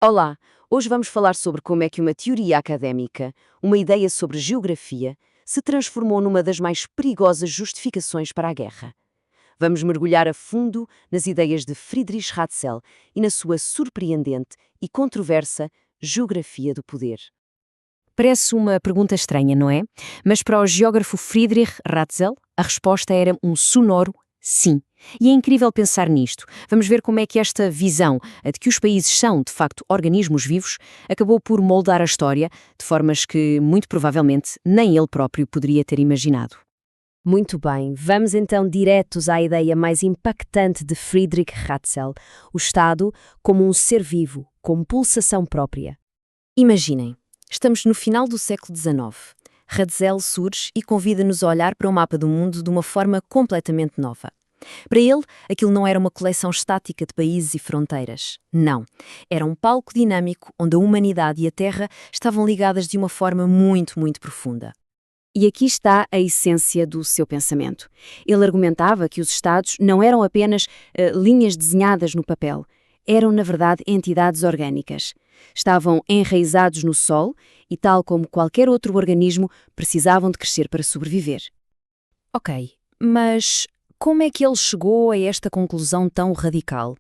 Olá! Hoje vamos falar sobre como é que uma teoria académica, uma ideia sobre geografia, se transformou numa das mais perigosas justificações para a guerra. Vamos mergulhar a fundo nas ideias de Friedrich Ratzel e na sua surpreendente e controversa Geografia do Poder. Parece uma pergunta estranha, não é? Mas para o geógrafo Friedrich Ratzel, a resposta era um sonoro sim. E é incrível pensar nisto. Vamos ver como é que esta visão, a de que os países são, de facto, organismos vivos, acabou por moldar a história de formas que, muito provavelmente, nem ele próprio poderia ter imaginado. Muito bem, vamos então diretos à ideia mais impactante de Friedrich Ratzel, o Estado como um ser vivo, com pulsação própria. Imaginem, estamos no final do século XIX. Ratzel surge e convida-nos a olhar para o mapa do mundo de uma forma completamente nova. Para ele, aquilo não era uma coleção estática de países e fronteiras. Não. Era um palco dinâmico onde a humanidade e a Terra estavam ligadas de uma forma muito profunda. E aqui está a essência do seu pensamento. Ele argumentava que os Estados não eram apenas linhas desenhadas no papel. Eram, na verdade, entidades orgânicas. Estavam enraizados no solo e, tal como qualquer outro organismo, precisavam de crescer para sobreviver. Ok, mas como é que ele chegou a esta conclusão tão radical?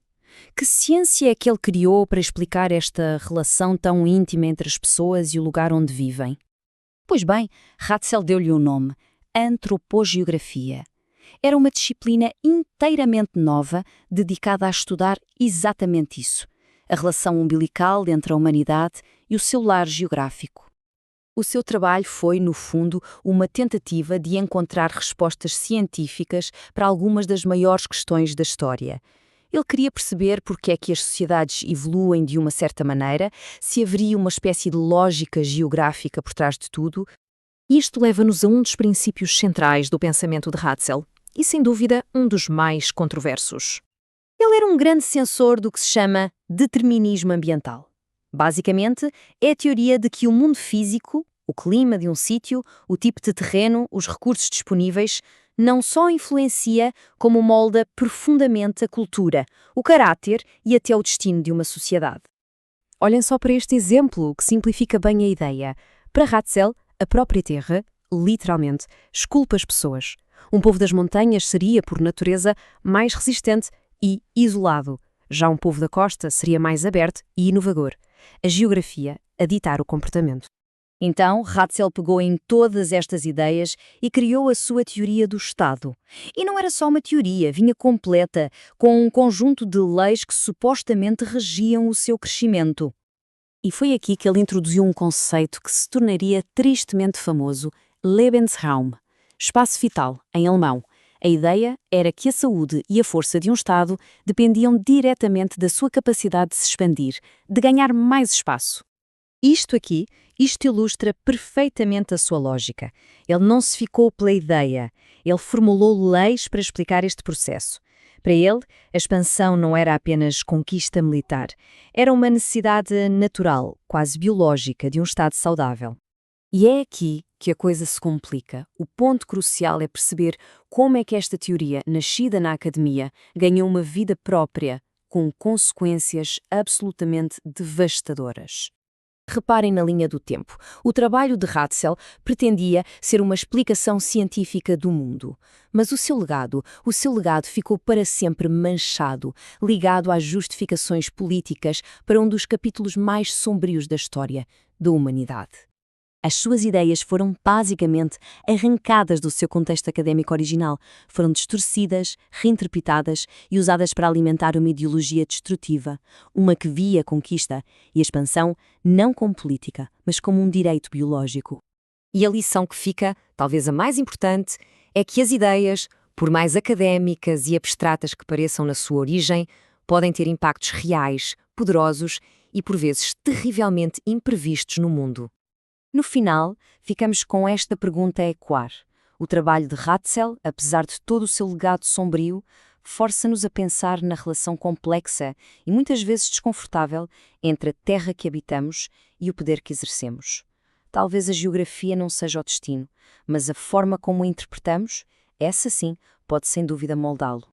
Que ciência é que ele criou para explicar esta relação tão íntima entre as pessoas e o lugar onde vivem? Pois bem, Ratzel deu-lhe o nome, antropogeografia. Era uma disciplina inteiramente nova, dedicada a estudar exatamente isso, a relação umbilical entre a humanidade e o seu lar geográfico. O seu trabalho foi, no fundo, uma tentativa de encontrar respostas científicas para algumas das maiores questões da história. Ele queria perceber porque é que as sociedades evoluem de uma certa maneira, se haveria uma espécie de lógica geográfica por trás de tudo. Isto leva-nos a um dos princípios centrais do pensamento de Ratzel, e sem dúvida um dos mais controversos. Ele era um grande censor do que se chama determinismo ambiental. Basicamente, é a teoria de que o mundo físico, o clima de um sítio, o tipo de terreno, os recursos disponíveis, não só influencia, como molda profundamente a cultura, o caráter e até o destino de uma sociedade. Olhem só para este exemplo, que simplifica bem a ideia. Para Ratzel, a própria Terra, literalmente, esculpa as pessoas. Um povo das montanhas seria, por natureza, mais resistente e isolado. Já um povo da costa seria mais aberto e inovador. A geografia a ditar o comportamento. Então, Ratzel pegou em todas estas ideias e criou a sua teoria do Estado. E não era só uma teoria, vinha completa, com um conjunto de leis que supostamente regiam o seu crescimento. E foi aqui que ele introduziu um conceito que se tornaria tristemente famoso, Lebensraum, espaço vital, em alemão. A ideia era que a saúde e a força de um Estado dependiam diretamente da sua capacidade de se expandir, de ganhar mais espaço. Isto ilustra perfeitamente a sua lógica. Ele não se ficou pela ideia, ele formulou leis para explicar este processo. Para ele, a expansão não era apenas conquista militar, era uma necessidade natural, quase biológica, de um Estado saudável. E é aqui que a coisa se complica. O ponto crucial é perceber como é que esta teoria, nascida na academia, ganhou uma vida própria, com consequências absolutamente devastadoras. Reparem na linha do tempo. O trabalho de Ratzel pretendia ser uma explicação científica do mundo. Mas o seu legado ficou para sempre manchado, ligado às justificações políticas para um dos capítulos mais sombrios da história da humanidade. As suas ideias foram basicamente arrancadas do seu contexto académico original, foram distorcidas, reinterpretadas e usadas para alimentar uma ideologia destrutiva, uma que via a conquista e a expansão não como política, mas como um direito biológico. E a lição que fica, talvez a mais importante, é que as ideias, por mais académicas e abstratas que pareçam na sua origem, podem ter impactos reais, poderosos e, por vezes, terrivelmente imprevistos no mundo. No final, ficamos com esta pergunta a ecoar. O trabalho de Ratzel, apesar de todo o seu legado sombrio, força-nos a pensar na relação complexa e muitas vezes desconfortável entre a terra que habitamos e o poder que exercemos. Talvez a geografia não seja o destino, mas a forma como o interpretamos, essa sim, pode sem dúvida moldá-lo.